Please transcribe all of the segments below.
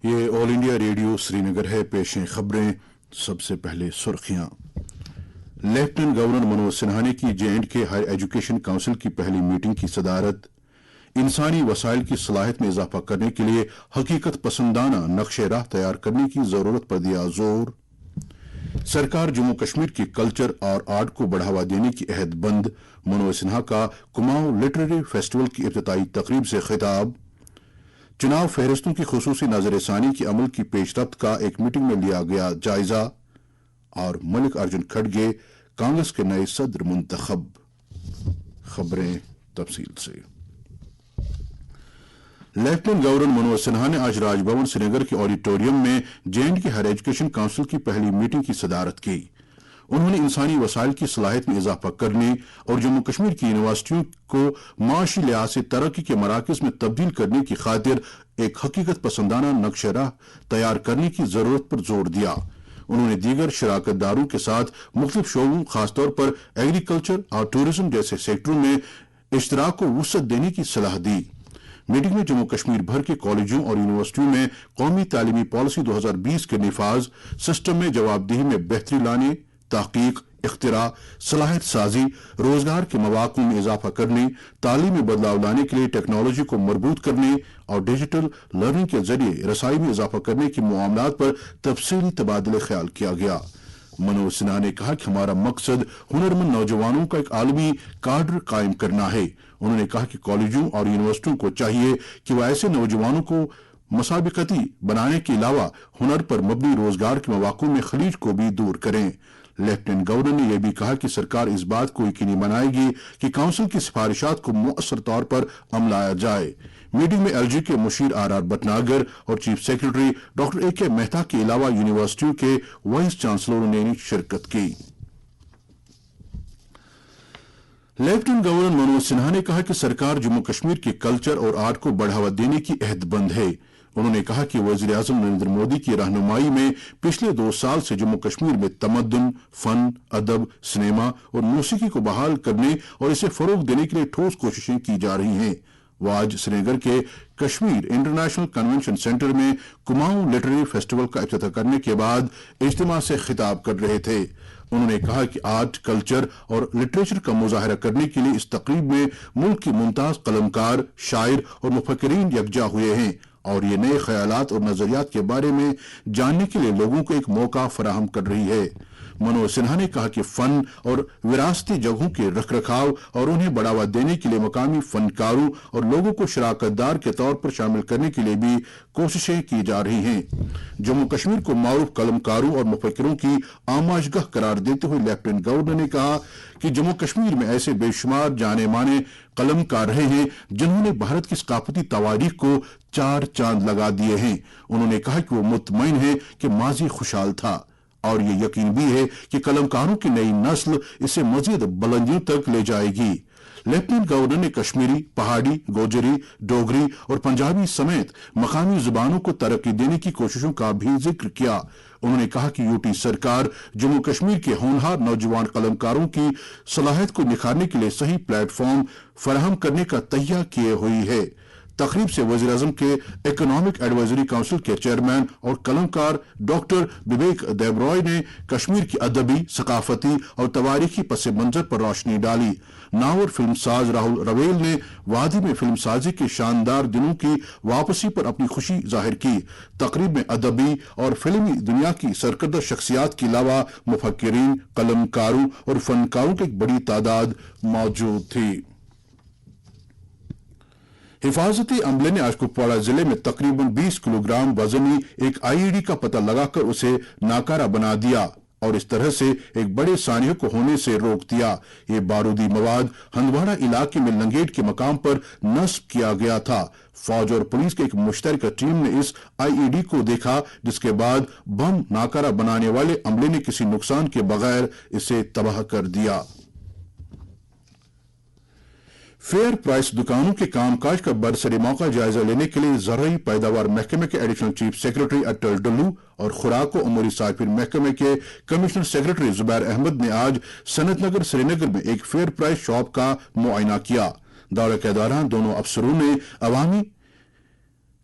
یہ آل India radio سری نگر ہے. پیشیں خبریں. سب سے پہلے سرخیاں. لیفٹیننٹ گورنر منوج سنہا نے کی JNK ہائر ایجوکیشن کونسل کی پہلی میٹنگ کی صدارت. انسانی وسائل کی صلاحیت میں اضافہ کرنے کے لیے حقیقت پسندانہ نقشہ راہ تیار کرنے کی ضرورت پر دیا زور. سرکار جموں کشمیر کی کلچر اور آرٹ کو بڑھاوا دینے کی عہد بند. منوج سنہا کا کماؤں لٹریری فیسٹیول کی افتتاحی تقریب سے خطاب. چناو فہرستوں کی خصوصی نظر ثانی کے عمل کی پیش رفت کا ایک میٹنگ میں لیا گیا جائزہ. اور ملک ارجن کھڑگے کانگریس کے نئے صدر منتخب. خبریں تفصیل سے. لیفٹیننٹ گورنر منوج سنہا نے آج راج بھون سری نگر کے آڈیٹوریم میں JNK ہائر ایجوکیشن کونسل کی پہلی میٹنگ کی صدارت کی. انہوں نے انسانی وسائل کی صلاحیت میں اضافہ کرنے اور جموں کشمیر کی یونیورسٹیوں کو معاشی لحاظ سے ترقی کے مراکز میں تبدیل کرنے کی خاطر ایک حقیقت پسندانہ نقشہ راہ تیار کرنے کی ضرورت پر زور دیا. انہوں نے دیگر شراکت داروں کے ساتھ مختلف شعبوں خاص طور پر ایگریکلچر اور ٹورزم جیسے سیکٹروں میں اشتراک کو وسعت دینے کی صلاح دی. میٹنگ میں جموں کشمیر بھر کے کالجوں اور یونیورسٹیوں میں قومی تعلیمی پالیسی 2020 کے نفاذ، سسٹم میں جواب دہی میں بہتری لانے، تحقیق، اختراع، صلاحیت سازی، روزگار کے مواقع میں اضافہ کرنے، تعلیم میں بدلاؤ لانے کے لیے ٹیکنالوجی کو مربوط کرنے اور ڈیجیٹل لرننگ کے ذریعے رسائی میں اضافہ کرنے کے معاملات پر تفصیلی تبادلہ خیال کیا گیا. منوج سنہا نے کہا کہ ہمارا مقصد ہنرمند نوجوانوں کا ایک عالمی کاڈر قائم کرنا ہے. انہوں نے کہا کہ کالجوں اور یونیورسٹیوں کو چاہیے کہ وہ ایسے نوجوانوں کو مسابقتی بنانے کے علاوہ ہنر پر مبنی روزگار کے مواقع میں خلیج کو بھی دور کریں. لیفٹیننٹ گورنر نے یہ بھی کہا کہ سرکار اس بات کو یقینی بنائے گی کہ کونسل کی سفارشات کو مؤثر طور پر عمل لایا جائے. میٹنگ میں LG کے مشیر RR بٹناگر اور chief secretary doctor AK Mehta کے علاوہ یونیورسٹیوں کے وائس چانسلروں نے شرکت کی. لیفٹیننٹ گورنر منوج سنہا نے کہا کہ سرکار جموں کشمیر کے کلچر اور آرٹ کو بڑھاوا دینے کی عہد بند ہے. انہوں نے کہا کہ وزیر اعظم نریندر مودی کی رہنمائی میں پچھلے 2 سال سے جموں کشمیر میں تمدن، فن، ادب، سنیما اور موسیقی کو بحال کرنے اور اسے فروغ دینے کے لیے ٹھوس کوششیں کی جا رہی ہیں. وہ آج سری نگر کے کشمیر انٹرنیشنل کنونشن سینٹر میں کماؤں لٹریری فیسٹیول کا افتتاح کرنے کے بعد اجتماع سے خطاب کر رہے تھے. انہوں نے کہا کہ آرٹ، کلچر اور لٹریچر کا مظاہرہ کرنے کے لیے اس تقریب میں ملک کے ممتاز قلمکار، شاعر اور مفکرین یکجا ہوئے ہیں اور یہ نئے خیالات اور نظریات کے بارے میں جاننے کے لیے لوگوں کو ایک موقع فراہم کر رہی ہے. منوج سنہا نے کہا کہ فن اور وراثتی جگہوں کے رکھ رکھاؤ اور انہیں بڑھاوا دینے کے لیے مقامی فنکاروں اور لوگوں کو شراکت دار کے طور پر شامل کرنے کے لیے بھی کوششیں کی جا رہی ہیں. جموں کشمیر کو معروف قلمکاروں اور مفکروں کی آماجگاہ قرار دیتے ہوئے لیفٹیننٹ گورنر نے کہا کہ جموں کشمیر میں ایسے بے شمار جانے مانے قلمکار رہے ہیں جنہوں نے بھارت کی ثقافتی تواریخ کو 4 چاند لگا دیے ہیں. انہوں نے کہا کہ وہ مطمئن ہیں کہ ماضی خوشحال تھا اور یہ یقین بھی ہے کہ قلمکاروں کی نئی نسل اسے مزید بلندیوں تک لے جائے گی. لیفٹیننٹ گورنر نے کشمیری، پہاڑی، گوجری، ڈوگری اور پنجابی سمیت مقامی زبانوں کو ترقی دینے کی کوششوں کا بھی ذکر کیا. انہوں نے کہا کہ UT سرکار جموں کشمیر کے ہونہار نوجوان قلمکاروں کی صلاحیت کو نکھارنے کے لیے صحیح پلیٹ فارم فراہم کرنے کا تہیہ کیے ہوئی ہے. تقریب سے وزیر اعظم کے اکنامک ایڈوائزری کونسل کے چیئرمین اور قلمکار ڈاکٹر ببیک دیبرائے نے کشمیر کی ادبی، ثقافتی اور تواریخی پس منظر پر روشنی ڈالی. ناور فلم ساز راہل رویل نے وادی میں فلم سازی کے شاندار دنوں کی واپسی پر اپنی خوشی ظاہر کی. تقریب میں ادبی اور فلمی دنیا کی سرکردہ شخصیات کے علاوہ مفکرین، قلمکاروں اور فنکاروں کی ایک بڑی تعداد موجود تھی. حفاظتی عملے نے آج کپواڑہ ضلع میں تقریباً 20 کلو گرام وزنی ایک IED کا پتہ لگا کر اسے ناکارہ بنا دیا اور اس طرح سے ایک بڑے سانحے کو ہونے سے روک دیا. یہ بارودی مواد ہندواڑہ علاقے میں لنگیٹ کے مقام پر نصب کیا گیا تھا. فوج اور پولیس کی ایک مشترکہ ٹیم نے اس IED کو دیکھا جس کے بعد بم ناکارہ بنانے والے عملے نے کسی نقصان کے بغیر اسے تباہ کر دیا. فیئر پرائس دکانوں کے کام کاج کا برسری موقع جائزہ لینے کے لیے زرعی پیداوار محکمے کے ایڈیشنل چیف سیکرٹری اٹل ڈلو اور خوراک و امور صارفین محکمے کے کمشنر سیکرٹری زبیر احمد نے آج سنت نگر سری نگر میں ایک فیئر پرائس شاپ کا معائنہ کیا. दौरे के दौरान दोनों अफसरों ने अवामी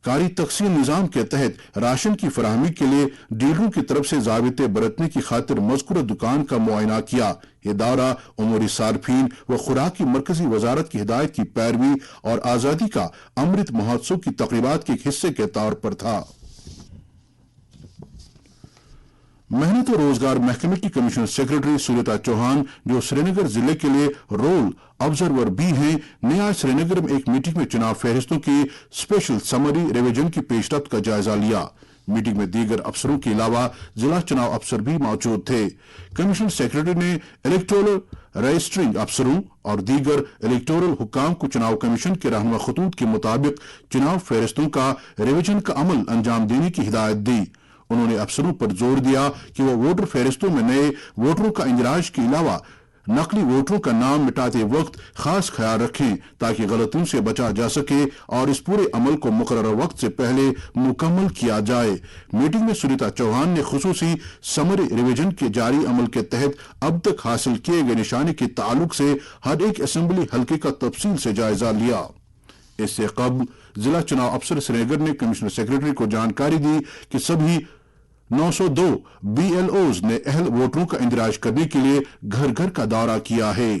कारी तकसीम निजाम के तहत राशन की फराहमी के लिए डीलरों की तरफ से ज़ाबिते बरतने की खातिर मज़कूरा दुकान का मुआयना किया। ये दौरा उमूरी सार्फिन व खुराक की मरकजी वजारत की हिदायत की पैरवी और आज़ादी का अमृत महोत्सव की तकरीबात के एक हिस्से के तौर पर था। मेहनत और रोजगार महकमे की कमिश्नर सेक्रेटरी सुरेता चौहान, जो श्रीनगर जिले के लिए रोल ऑब्जर्वर भी हैं, ने आज श्रीनगर में एक मीटिंग में चुनाव फहरिस्तों की स्पेशल समरी रिवीजन की पेशरफ्त का जायजा लिया। मीटिंग में दीगर अफसरों के अलावा जिला चुनाव अफसर भी मौजूद थे। कमिश्नर सेक्रेटरी ने इलेक्टोरल रजिस्ट्रिंग अफसरों और दीगर इलेक्टोरल हुक्काम को चुनाव कमीशन के रहनुमा खतूत के मुताबिक चुनाव फहरिस्तों का रिवीजन का अमल अंजाम देने की हिदायत दी। उन्होंने अफसरों पर जोर दिया कि वो वोटर फहरिस्तों में नए वोटरों का इंदराज के अलावा नकली वोटरों का नाम मिटाते वक्त खास ख्याल रखें ताकि गलतियों से बचा जा सके और इस पूरे अमल को मुकर्रर वक्त से पहले मुकम्मल किया जाए। मीटिंग में सुनीता चौहान ने खुसूसी समरी रिवीजन के जारी अमल के तहत अब तक हासिल किए गए निशाने के ताल्लुक से हर एक असेंबली हल्के का तफसील से जायजा लिया। इससे कबल जिला चुनाव अफसर श्रीनगर ने कमिश्नर सेक्रेटरी को जानकारी दी कि सभी 902 BLOs ने अहल वोटरों का इंदराज करने के लिए घर घर का दौरा किया है।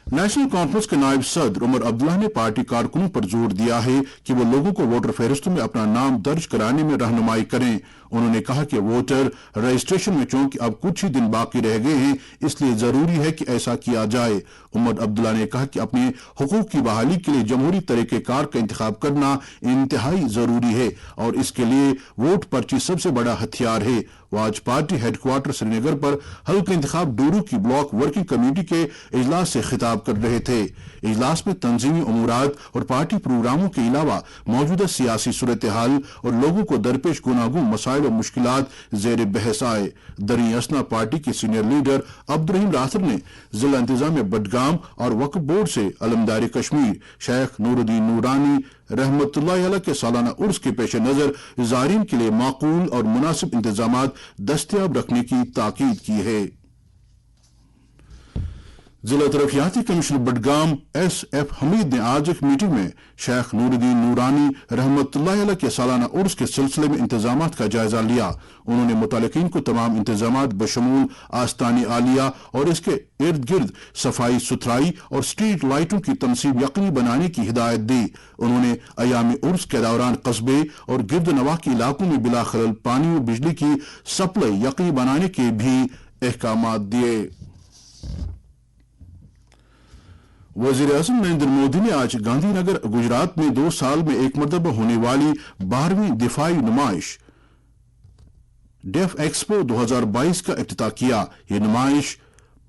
नेशनल कॉन्फ्रेंस के नायब सदर उमर अब्दुल्ला ने पार्टी कारकुनों पर जोर दिया है कि वो लोगों को वोटर फहरिस्तों में अपना नाम दर्ज कराने में रहनुमाई करें। उन्होंने कहा कि वोटर रजिस्ट्रेशन में चूंकि अब कुछ ही दिन बाकी रह गए हैं, इसलिए जरूरी है कि ऐसा किया जाए। उमर अब्दुल्ला ने कहा कि अपने हुकूक की बहाली के लिए जमहूरी तरीक़ेकार का इंतखाब करना इंतहाई जरूरी है और इसके लिए वोट पर्ची सबसे बड़ा हथियार है। वो आज पार्टी हेडक्वार्टर श्रीनगर पर हल्का इंतखाब डूरू की ब्लॉक वर्किंग कमेटी के इजलास से खिताब कर रहे थे। इजलास में तंजीमी उमूरात और पार्टी प्रोग्रामों के अलावा मौजूदा सियासी सूरत हाल और लोगों को दरपेश गुनागू मसाइल और मुश्किलात जेर बहस आए। दरी असना पार्टी के सीनियर लीडर अब्दुर्रहीम राथर ने जिला इंतजामिया बडगाम और वक्फ बोर्ड से अलमदारी कश्मीर शेख नूरुद्दीन नूरानी रहमतुल्लाह अलैह के सालाना उर्स के पेश नजर ज़ायरीन के लिए माकूल और मुनासिब इंतजामात दस्तयाब रखने की ताकीद की है। जिला तरक्याती कमिश्नर बडगाम SF हमीद ने आज एक मीटिंग में शेख नूरुद्दीन नूरानी रहमतुल्लाह अलैह के सालाना उर्स के सिलसिले में इंतजामात का जायजा लिया। उन्होंने मुतल्लिकीन को तमाम इंतजामात बशमूल आस्तानी आलिया और इसके इर्द गिर्द सफाई सुथराई और स्ट्रीट लाइटों की तनसीब यकीनी बनाने की हिदायत दी। उन्होंने अयामी उर्स के दौरान कस्बे और गिर्द नवाह के इलाकों में बिला खलल पानी और बिजली की सप्लाई यकीनी बनाने के भी अहकामात दिए। वजीर आज़म नरेंद्र मोदी ने आज गांधीनगर गुजरात में 2 साल में एक मरतबा होने वाली 12वीं दिफाई नुमाइश डेफ एक्सपो 2022 का इफ्तिताह किया। ये नुमाइश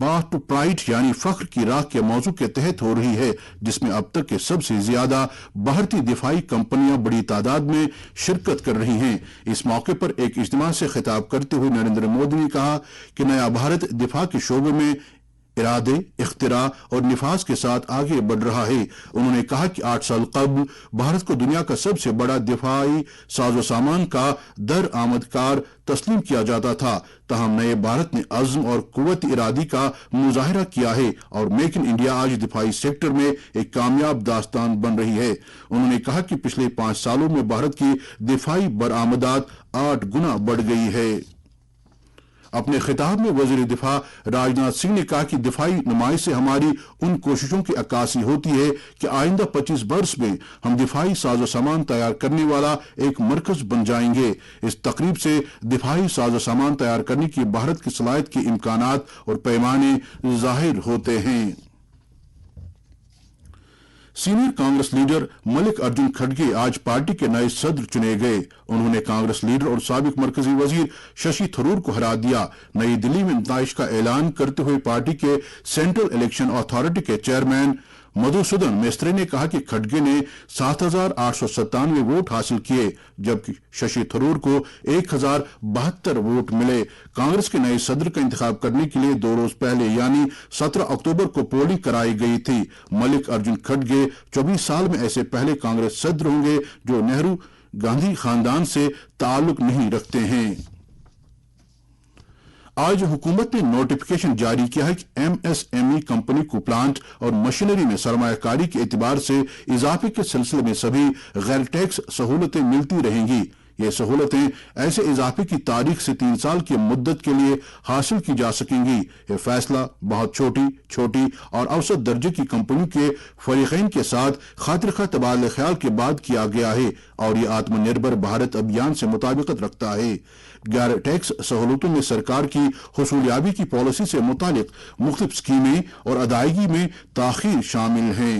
पाथ टू प्राइड यानी फख्र की राह के मौजू के तहत हो रही है, जिसमें अब तक के सबसे ज्यादा भारतीय दिफाई कंपनियां बड़ी तादाद में शिरकत कर रही हैं। इस मौके पर एक इज्तिमा से खिताब करते हुए नरेंद्र मोदी ने कहा कि नया भारत दिफा के शोबे में इरादे, इख्तिरा और निफाज के साथ आगे बढ़ रहा है। उन्होंने कहा कि 8 साल कबल भारत को दुनिया का सबसे बड़ा दिफाई साजो सामान का दर आमदकार तस्लीम किया जाता था, तहम नए भारत ने अज़्म और कुव्वत इरादी का मुजाहिरा किया है और मेक इन इंडिया आज दिफाई सेक्टर में एक कामयाब दास्तान बन रही है। उन्होंने कहा कि पिछले 5 सालों में भारत की दिफाई बरामदात 8 गुना बढ़ गई है। अपने खिताब में वजीर दिफा राजनाथ सिंह ने कहा कि दिफाई नुमाइश से हमारी उन कोशिशों की अक्कासी होती है कि आइंदा 25 बरस में हम दिफाई साजो सामान तैयार करने वाला एक मरकज बन जाएंगे। इस तकरीब से दिफाई साजो सामान तैयार करने की भारत की सलाहियत के इम्कानात और पैमाने जाहिर होते हैं। सीनियर कांग्रेस लीडर मल्लिक अर्जुन खड़गे आज पार्टी के नए सदर चुने गए। उन्होंने कांग्रेस लीडर और साबिक मरकजी वजीर शशि थरूर को हरा दिया। नई दिल्ली में नतइज का ऐलान करते हुए पार्टी के सेंट्रल इलेक्शन अथॉरिटी के चेयरमैन मधुसूदन मिस्त्री ने कहा कि खड़गे ने 7,897 वोट हासिल किए, जबकि शशि थरूर को 1,072 वोट मिले। कांग्रेस के नए सदर का इंतखाब करने के लिए 2 रोज पहले यानी 17 अक्टूबर को पोलिंग कराई गई थी। मल्लिक अर्जुन खड़गे 24 साल में ऐसे पहले कांग्रेस सदर होंगे जो नेहरू गांधी खानदान से ताल्लुक नहीं रखते हैं। आज हुकूमत ने नोटिफिकेशन जारी किया है कि MSME कंपनी को प्लांट और मशीनरी में सरमायाकारी के एतबार से इजाफे के सिलसिले में सभी गैर टैक्स सहूलतें मिलती रहेंगी। ये सहूलतें ऐसे इजाफे की तारीख से 3 साल की मुद्दत के लिए हासिल की जा सकेंगी। ये फैसला बहुत छोटी और औसत दर्जे की कंपनियों के फरीकैन के साथ खातिर खा तबादला ख्याल के बाद किया गया है और ये आत्मनिर्भर भारत अभियान से मुताबिकत रखता है। गैर टैक्स सहूलतों में सरकार की हुसूलियाबी की पॉलिसी से मुतालिक मुख्तलिफ स्कीमें और अदायगी में ताखीर शामिल हैं।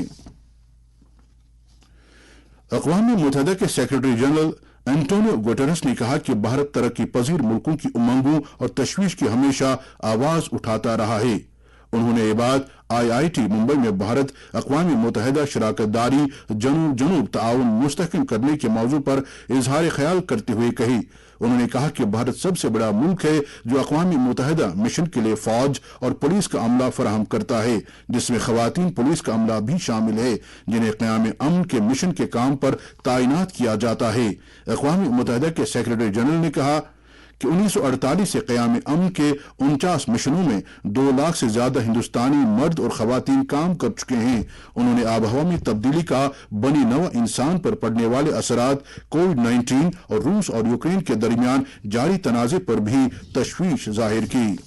अक़वाम मुत्तहिदा के सेक्रेटरी जनरल एंटोनियो गुटेरेस ने कहा कि भारत तरक्की पजीर मुल्कों की उमंगों और तशवीश की हमेशा आवाज उठाता रहा है। उन्होंने ये बात IIT मुंबई में भारत अक़वाम मुत्तहिदा शराकत दारी जनूब ताउन मुस्तहकम करने के मौजू पर इजहार ख्याल करते हुए कही। उन्होंने कहा कि भारत सबसे बड़ा मुल्क है जो अक़वाम मुत्तहिदा मिशन के लिए फौज और पुलिस का अमला फराहम करता है, जिसमें खवातीन पुलिस का अमला भी शामिल है जिन्हें क़याम अमन के मिशन के काम पर तैनात किया जाता है। अक़वाम मुत्तहिदा के सेक्रेटरी जनरल ने कहा कि 1948 से क़याम अमन के 49 मिशनों में 2 लाख से ज्यादा हिंदुस्तानी मर्द और खवातीन काम कर चुके हैं। उन्होंने आबहवा में तब्दीली का बनी नवा इंसान पर पड़ने वाले असरात, कोविड-19 और रूस और यूक्रेन के दरमियान जारी तनाज़े पर भी तशवीश जाहिर की।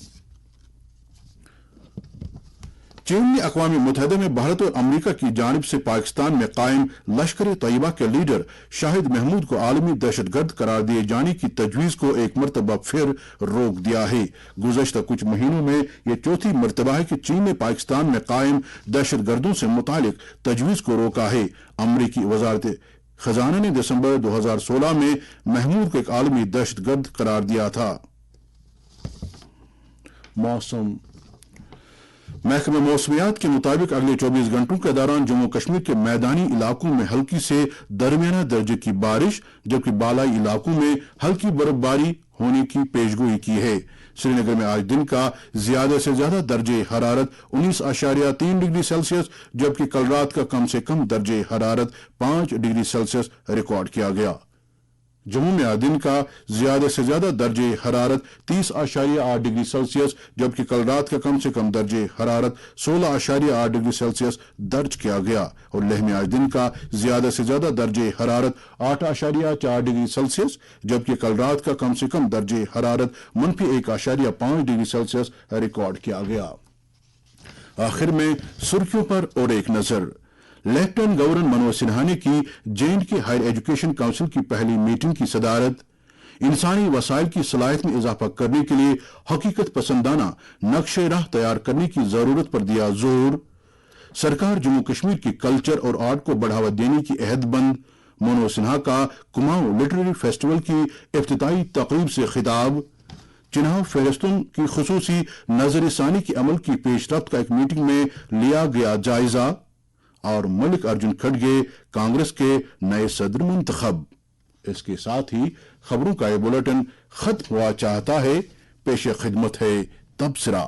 चीन ने अक़वाम मुत्तहिदा में भारत और अमरीका की जानिब से पाकिस्तान में कायम लश्कर तैयबा के लीडर शाहिद महमूद को आलमी दहशतगर्द करार दिए जाने की तजवीज़ को एक मरतबा फिर रोक दिया है। गुज़श्ता कुछ महीनों में यह चौथी मरतबा है कि चीन ने पाकिस्तान में कायम दहशतगर्दों से मुतालिक तजवीज़ को रोका है। अमरीकी वज़ारत खजाना ने दिसंबर 2016 में महमूद को एक आलमी दहशतगर्द करार दिया था। मौसम महकमे मौसमियात के मुताबिक अगले 24 घंटों के दौरान जम्मू कश्मीर के मैदानी इलाकों में हल्की से दरमियाना दर्जे की बारिश जबकि बालाई इलाकों में हल्की बर्फबारी होने की पेशगोई की है। श्रीनगर में आज दिन का ज्यादा से ज्यादा दर्जे हरारत 19.3 डिग्री सेल्सियस जबकि कल रात का कम से कम दर्जे हरारत 5 डिग्री सेल्सियस रिकॉर्ड किया गया। जम्मू में आज दिन का ज्यादा से ज्यादा दर्जे हरारत 30.8 डिग्री सेल्सियस जबकि कल रात का कम से कम दर्जे हरारत 16.8 डिग्री सेल्सियस दर्ज किया गया और लेह में आज दिन का ज्यादा से ज्यादा दर्जे हरारत 8.4 डिग्री सेल्सियस जबकि कल रात का कम से कम दर्जे हरारत -1.5 डिग्री सेल्सियस रिकॉर्ड किया गया। आखिर में सुर्खियों पर और एक नजर। लेफ्टिनेंट गवर्नर मनोज सिन्हा ने की J&K हायर एजुकेशन काउंसिल की पहली मीटिंग की सदारत। इंसानी वसाइल की सलाहियत में इजाफा करने के लिए हकीकत पसंदाना नक्शे राह तैयार करने की जरूरत पर दिया जोर। सरकार जम्मू कश्मीर की कल्चर और आर्ट को बढ़ावा देने की अहदबंद। मनोज सिन्हा का कुमाऊं लिटरेरी फेस्टिवल की इफ्तिताई तकरीब से खिताब। चुनाव फहरिस्तों की खुसूसी नजरसानी के अमल की पेशरफ्त का एक मीटिंग में लिया गया जायजा और मल्लिकार्जुन खड़गे कांग्रेस के नए सदर मुंतखब। इसके साथ ही खबरों का ये बुलेटिन खत्म हुआ चाहता है। पेश खिदमत है तबसरा।